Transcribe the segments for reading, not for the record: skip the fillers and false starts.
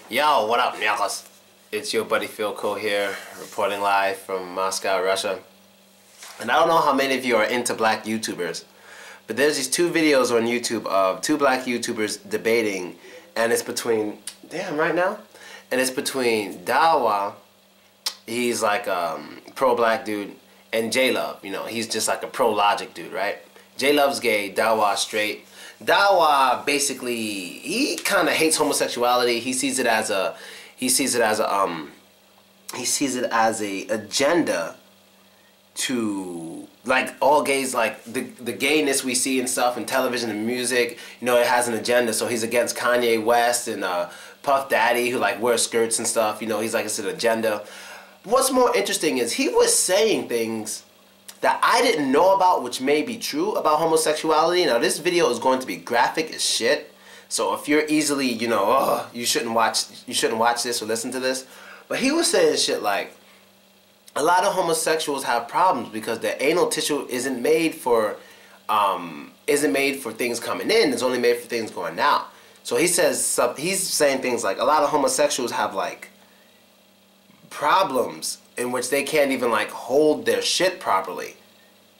Yo, what up, nyakos? It's your buddy Philko here, reporting live from Moscow, Russia. And I don't know how many of you are into black YouTubers, but there's these two videos on YouTube of two black YouTubers debating, and it's between, right now? And it's between Dawah, he's like a pro-black dude, and JayLove, he's just like a pro-logic dude, right? JayLove's gay, Dawah straight. Dawah basically, he kind of hates homosexuality. He sees it as a agenda to, like, all gays, like the gayness we see and stuff in television and music, it has an agenda. So he's against Kanye West and Puff Daddy, who like wears skirts and stuff. He's like, it's an agenda. What's more interesting is he was saying things that I didn't know about, which may be true about homosexuality. Now this video is going to be graphic as shit, so if you're easily, you shouldn't watch this or listen to this. But he was saying shit like, a lot of homosexuals have problems because their anal tissue isn't made for things coming in. It's only made for things going out. So he's saying things like, a lot of homosexuals have like problems in which they can't even like hold their shit properly.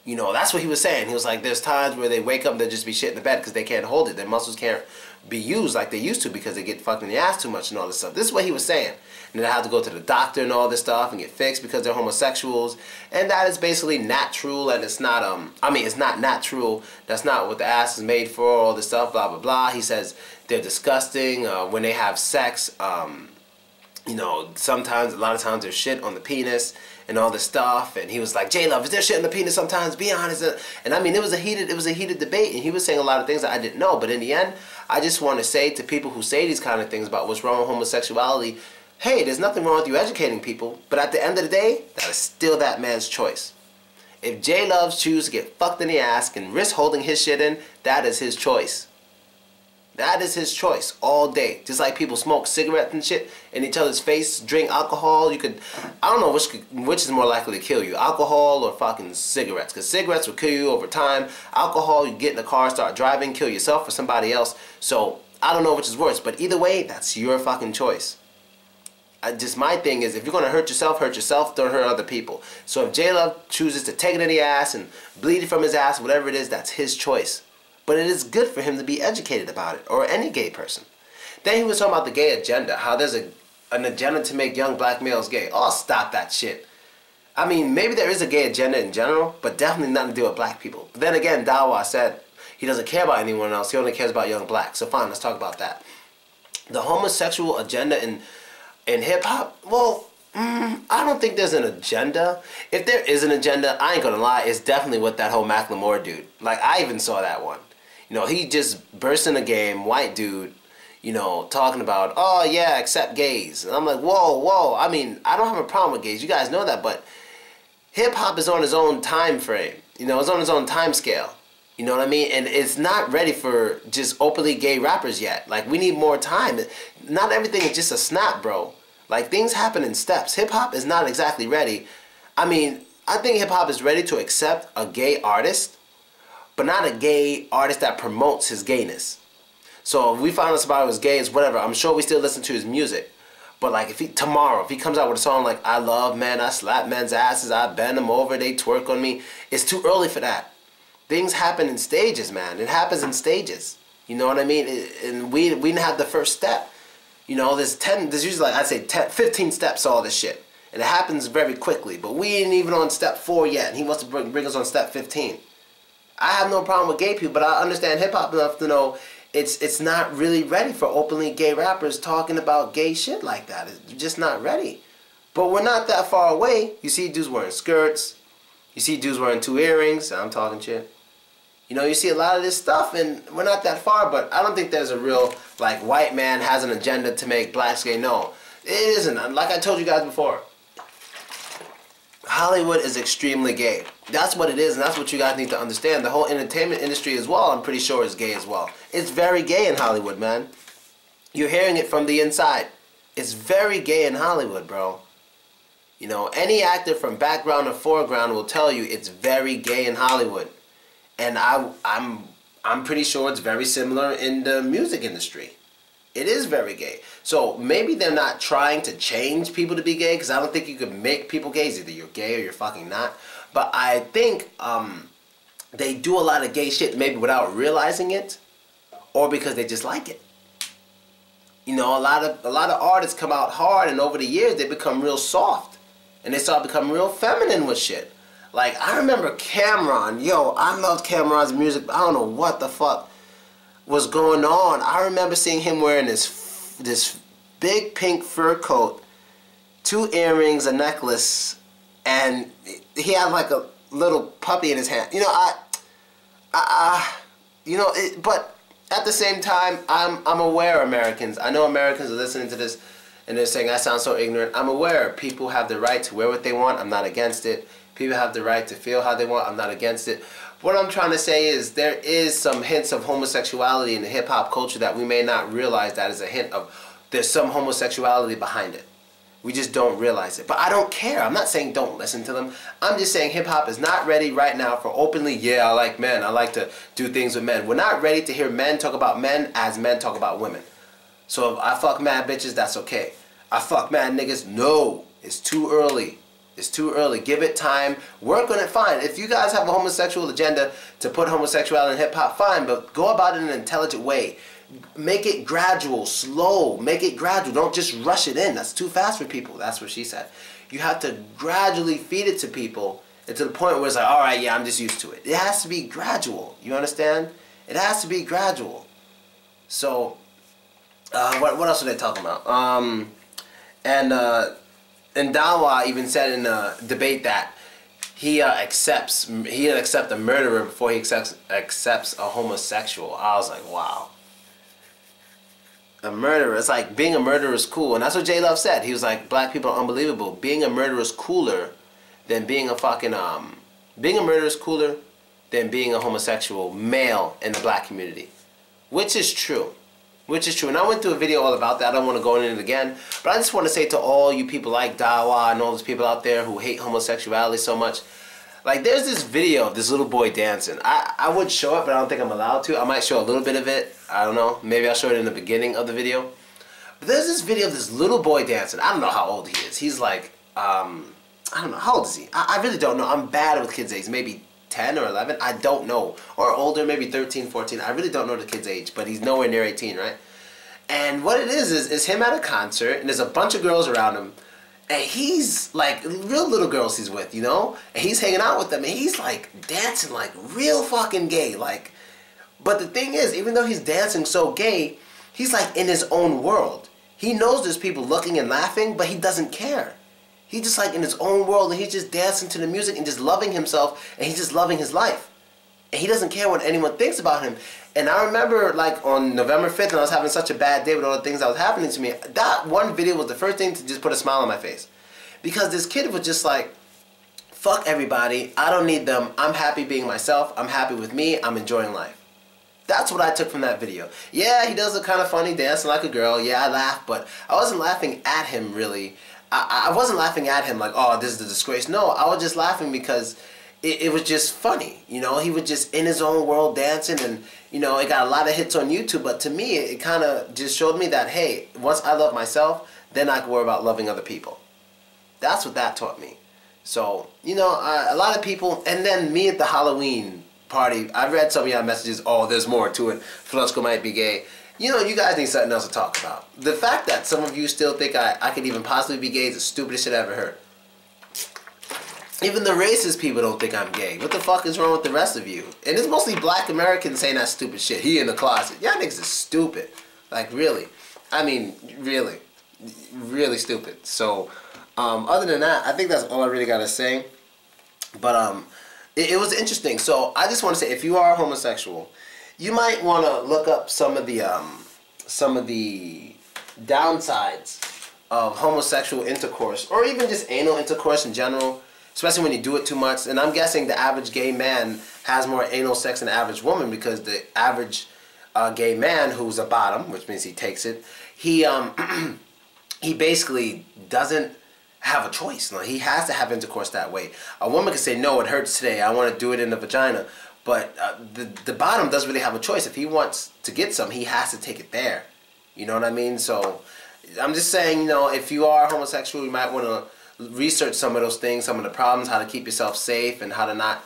That's what he was saying. He was like, there's times where they wake up and they'll just be shit in the bed because they can't hold it. Their muscles can't be used like they used to because they get fucked in the ass too much and all this stuff. This is what he was saying. And they have to go to the doctor and all this stuff and get fixed because they're homosexuals. And that is basically natural, and it's not, it's not natural. That's not what the ass is made for, all this stuff, blah, blah, blah. He says they're disgusting when they have sex. Sometimes, a lot of times there's shit on the penis and all this stuff. And he was like, JayLove, is there shit on the penis sometimes? Be honest. And I mean, it was a heated debate, and he was saying a lot of things that I didn't know. But in the end, I just want to say to people who say these kind of things about what's wrong with homosexuality, hey, there's nothing wrong with you educating people. But at the end of the day, that is still that man's choice. If JayLove chooses to get fucked in the ass and risk holding his shit in, that is his choice. That is his choice all day. Just like people smoke cigarettes and shit in each other's face, drink alcohol. I don't know which is more likely to kill you, alcohol or fucking cigarettes. Because cigarettes will kill you over time. Alcohol, you get in the car, start driving, kill yourself or somebody else. So I don't know which is worse. But either way, that's your fucking choice. My thing is, if you're going to hurt yourself, don't hurt other people. So if JayLove chooses to take it in the ass and bleed it from his ass, whatever it is, that's his choice. But it is good for him to be educated about it, or any gay person. Then he was talking about the gay agenda, how there's an agenda to make young black males gay. Oh, stop that shit. I mean, maybe there is a gay agenda in general, but definitely nothing to do with black people. But then again, Dawah said he doesn't care about anyone else. He only cares about young blacks. So fine, let's talk about that. The homosexual agenda in hip-hop, well, I don't think there's an agenda. If there is an agenda, I ain't gonna lie, it's definitely with that whole Macklemore dude. Like, I even saw that one. He just burst in a game, white dude, talking about, oh yeah, accept gays. And I'm like, whoa. I mean, I don't have a problem with gays. You guys know that, but hip-hop is on its own time frame. It's on its own time scale. You know what I mean? And it's not ready for just openly gay rappers yet. Like, we need more time. Not everything is just a snap, bro. Like, things happen in steps. Hip-hop is not exactly ready. I mean, I think hip-hop is ready to accept a gay artist, but not a gay artist that promotes his gayness. So if we find out somebody was gay, it's whatever. I'm sure we still listen to his music. But like, if he comes out with a song like, I love men, I slap men's asses, I bend them over, they twerk on me, it's too early for that. Things happen in stages, man. It happens in stages. You know what I mean? And we didn't have the first step. There's usually, like, I'd say 15 steps to all this shit. And it happens very quickly. But we ain't even on step 4 yet. And he wants to bring us on step 15. I have no problem with gay people, but I understand hip-hop enough to know it's not really ready for openly gay rappers talking about gay shit like that. It's just not ready. But we're not that far away. You see dudes wearing skirts. You see dudes wearing 2 earrings. I'm talking shit. You see a lot of this stuff, and we're not that far, but I don't think there's a real, like, white man has an agenda to make blacks gay. No, it isn't. Like I told you guys before, Hollywood is extremely gay. That's what it is, and that's what you guys need to understand. The whole entertainment industry as well, I'm pretty sure, is gay as well. It's very gay in Hollywood, man. You're hearing it from the inside. It's very gay in Hollywood, bro. Any actor from background or foreground will tell you it's very gay in Hollywood. And I'm pretty sure it's very similar in the music industry. It is very gay. So maybe they're not trying to change people to be gay, because I don't think you can make people gay. It's either you're gay or you're fucking not. But I think they do a lot of gay shit maybe without realizing it, or because they just like it. You know, a lot of artists come out hard, and over the years they become real soft, and they start becoming real feminine with shit. Like, I remember Cameron. Yo, I loved Cameron's music, but I don't know what the fuck was going on. I remember seeing him wearing this big pink fur coat, 2 earrings, a necklace, and he had like a little puppy in his hand. You know, but at the same time, I'm aware of Americans. I know Americans are listening to this and they're saying I sound so ignorant. I'm aware people have the right to wear what they want. I'm not against it. People have the right to feel how they want. I'm not against it. What I'm trying to say is there is some hints of homosexuality in the hip-hop culture that we may not realize that is a hint of there's some homosexuality behind it. We just don't realize it. But I don't care. I'm not saying don't listen to them. I'm just saying hip-hop is not ready right now for openly, yeah, I like men. I like to do things with men. We're not ready to hear men talk about men as men talk about women. So if I fuck mad bitches, that's okay. I fuck mad niggas, no. It's too early. It's too early. Give it time. Work on it, fine. If you guys have a homosexual agenda to put homosexuality in hip-hop, fine. But go about it in an intelligent way. Make it gradual, slow. Make it gradual. Don't just rush it in. That's too fast for people. That's what she said. You have to gradually feed it to people, and to the point where it's like, all right, yeah, I'm just used to it. It has to be gradual. You understand? It has to be gradual. So, what else are they talking about? And Dawah even said in a debate that he'll accept a murderer before he accepts a homosexual. I was like, wow. A murderer. It's like being a murderer is cool, and that's what JayLove said. He was like, black people are unbelievable. Being a murderer is cooler than being a fucking being a murderer is cooler than being a homosexual male in the black community, which is true. Which is true. And I went through a video all about that. I don't want to go into it again, but I just want to say to all you people like Dawah and all those people out there who hate homosexuality so much, like, there's this video of this little boy dancing. I would show it, but I don't think I'm allowed to. I might show a little bit of it. I don't know. Maybe I'll show it in the beginning of the video. But there's this video of this little boy dancing. I don't know how old he is. He's like, I don't know. How old is he? I really don't know. I'm bad with kids' age. Maybe 10 or 11. I don't know. Or older, maybe 13, 14. I really don't know the kid's age, but he's nowhere near 18, right? And what it is him at a concert, and there's a bunch of girls around him. And he's like, real little girls he's with, you know? And he's hanging out with them, and he's like dancing like real fucking gay. Like, but the thing is, even though he's dancing so gay, he's like in his own world. He knows there's people looking and laughing, but he doesn't care. He's just like in his own world, and he's just dancing to the music and just loving himself, and he's just loving his life. And he doesn't care what anyone thinks about him. And I remember, like, on November 5th, when I was having such a bad day with all the things that was happening to me, that one video was the first thing to just put a smile on my face. Because this kid was just like, fuck everybody, I don't need them, I'm happy being myself, I'm happy with me, I'm enjoying life. That's what I took from that video. Yeah, he does look kind of funny, dancing like a girl, yeah, I laughed, but I wasn't laughing at him, really. I wasn't laughing at him like, oh, this is a disgrace. No, I was just laughing because it was just funny, you know. He was just in his own world dancing, and you know, it got a lot of hits on YouTube, but to me it kind of just showed me that, hey, once I love myself, then I can worry about loving other people. That's what that taught me. So, you know, a lot of people, and then me at the Halloween party, I read some of y'all messages, oh, there's more to it, Philko might be gay. You know, you guys need something else to talk about. The fact that some of you still think I could even possibly be gay is the stupidest shit I ever heard. Even the racist people don't think I'm gay. What the fuck is wrong with the rest of you? And it's mostly black Americans saying that stupid shit. He in the closet. Y'all niggas is stupid. Like, really. I mean, really. Really stupid. So, other than that, I think that's all I really gotta say. But, it was interesting. So, I just want to say, if you are homosexual, you might want to look up some of the downsides of homosexual intercourse, or even just anal intercourse in general. Especially when you do it too much. And I'm guessing the average gay man has more anal sex than the average woman, because the average gay man who's a bottom, which means he takes it, he basically doesn't have a choice. No, he has to have intercourse that way. A woman can say, no, it hurts today, I want to do it in the vagina. But the bottom doesn't really have a choice. If he wants to get some, he has to take it there. You know what I mean? So I'm just saying, you know, if you are homosexual, you might want to research some of those things, some of the problems, how to keep yourself safe, and how to not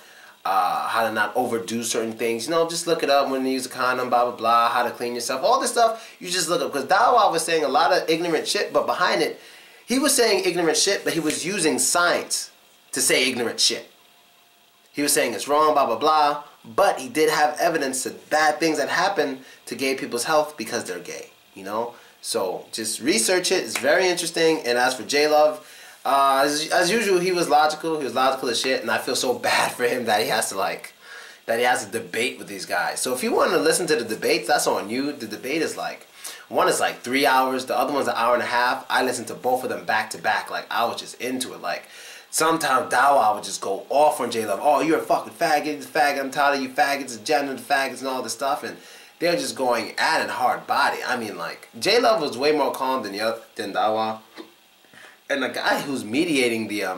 overdo certain things. You know, just look it up when you use a condom, blah blah blah, how to clean yourself, all this stuff. You just look up, because Dawah was saying a lot of ignorant shit, but behind it, he was saying ignorant shit, but he was using science to say ignorant shit. He was saying it's wrong, blah blah blah, but he did have evidence of bad things that happen to gay people's health because they're gay. You know, so just research it. It's very interesting. And as for JayLove, as usual, he was logical. He was logical as shit, and I feel so bad for him that he has to debate with these guys. So if you want to listen to the debates, that's on you. The debate is like, one is like 3 hours, the other one's an hour and a half. I listened to both of them back to back. Like, I was just into it. Like, sometimes Dawah would just go off on JayLove. Oh, you're a fucking faggot, I'm tired of you faggots, gender faggots, and all this stuff. And they're just going at it hard body. I mean, like, JayLove was way more calm than Dawah. And the guy who's mediating the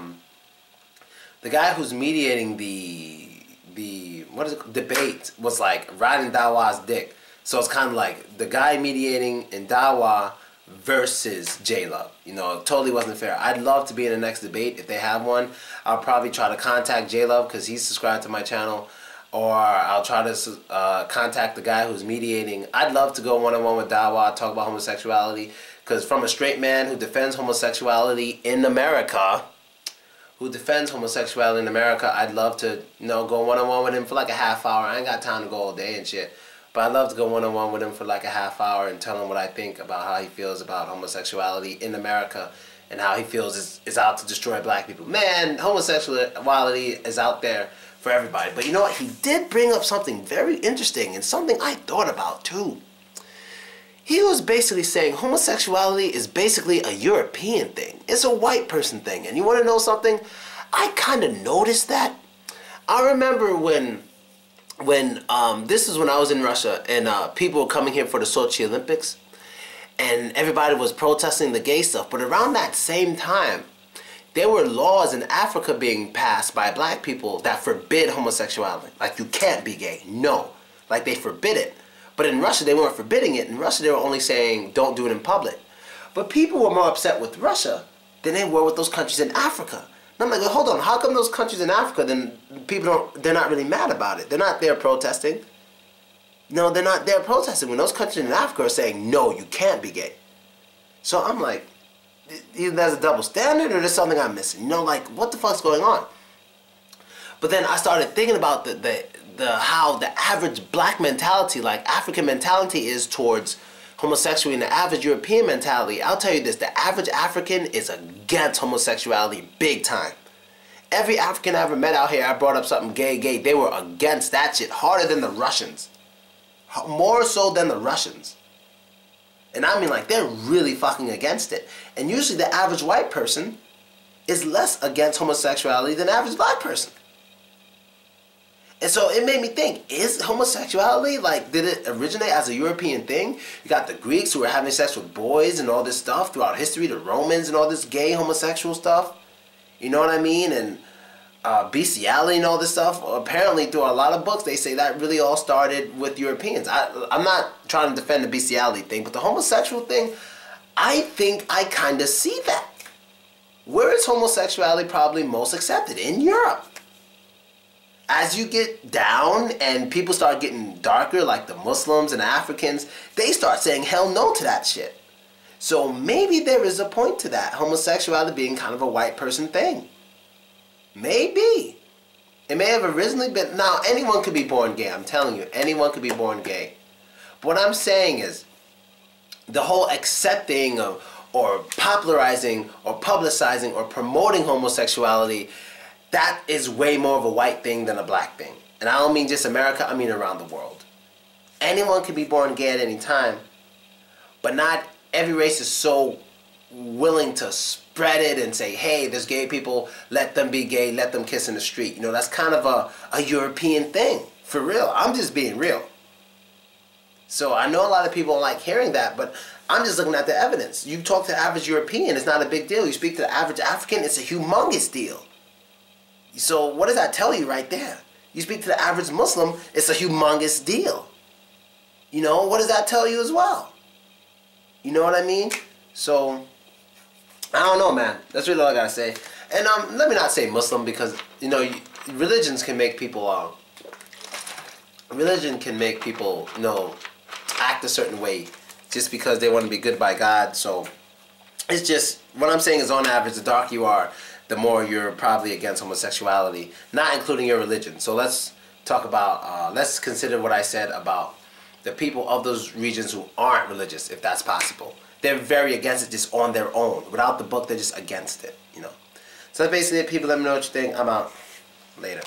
what is it, debate was like riding Dawah's dick. So it's kind of like the guy mediating in Dawah versus JayLove. You know, it totally wasn't fair. I'd love to be in the next debate if they have one. I'll probably try to contact JayLove because he's subscribed to my channel. Or I'll try to contact the guy who's mediating. I'd love to go one-on-one with Dawah, talk about homosexuality. Because from a straight man who defends homosexuality in America, I'd love to, you know, go one-on-one with him for like a half hour. I ain't got time to go all day and shit. But I'd love to go one-on-one with him for like a half hour and tell him what I think about how he feels about homosexuality in America and how he feels is out to destroy black people. Man, homosexuality is out there for everybody. But you know what? He did bring up something very interesting and something I thought about too. He was basically saying homosexuality is basically a European thing. It's a white person thing. And you want to know something? I kind of noticed that. I remember when this is when I was in Russia and people were coming here for the Sochi Olympics and everybody was protesting the gay stuff. But around that same time, there were laws in Africa being passed by black people that forbid homosexuality. Like, you can't be gay. No. Like, they forbid it. But in Russia, they weren't forbidding it. In Russia, they were only saying, don't do it in public. But people were more upset with Russia than they were with those countries in Africa. And I'm like, well, hold on. How come those countries in Africa, then they're not really mad about it? They're not there protesting. No, they're not there protesting when those countries in Africa are saying, no, you can't be gay. So I'm like, either there's a double standard or there's something I'm missing. You know, like, what the fuck's going on? But then I started thinking about how the average black mentality, like African mentality, is towards homosexuality and the average European mentality. I'll tell you this, the average African is against homosexuality big time. Every African I ever met out here, I brought up something gay, they were against that shit harder than the Russians. More so than the Russians. And I mean, like, they're really fucking against it. And usually the average white person is less against homosexuality than the average black person. And so it made me think, is homosexuality, like, did it originate as a European thing? You got the Greeks who were having sex with boys and all this stuff throughout history, the Romans and all this gay homosexual stuff. You know what I mean? And bestiality and all this stuff. Apparently, through a lot of books, they say that really all started with Europeans. I'm not trying to defend the bestiality thing, but the homosexual thing, I think I kind of see that. Where is homosexuality probably most accepted? In Europe. As you get down and people start getting darker, like the Muslims and the Africans, they start saying hell no to that shit. So maybe there is a point to that, homosexuality being kind of a white person thing. Maybe. It may have originally been, now anyone could be born gay, I'm telling you, anyone could be born gay. But what I'm saying is, the whole accepting of, or popularizing, or publicizing, or promoting homosexuality, that is way more of a white thing than a black thing. And I don't mean just America, I mean around the world. Anyone can be born gay at any time, but not every race is so willing to spread it and say, hey, there's gay people, let them be gay, let them kiss in the street. You know, that's kind of a European thing, for real. I'm just being real. So I know a lot of people don't like hearing that, but I'm just looking at the evidence. You talk to the average European, it's not a big deal. You speak to the average African, it's a humongous deal. So what does that tell you right there? You speak to the average Muslim, it's a humongous deal. You know, what does that tell you as well? You know what I mean? So, I don't know, man. That's really all I gotta say. And let me not say Muslim, because, you know, religions can make people, you know, act a certain way just because they want to be good by God. So, it's just, what I'm saying is, on average, the darker you are, the more you're probably against homosexuality, not including your religion. So let's talk about, let's consider what I said about the people of those regions who aren't religious, if that's possible. They're very against it just on their own. Without the book, they're just against it, you know. So that's basically it, people. Let me know what you think. I'm out. Later.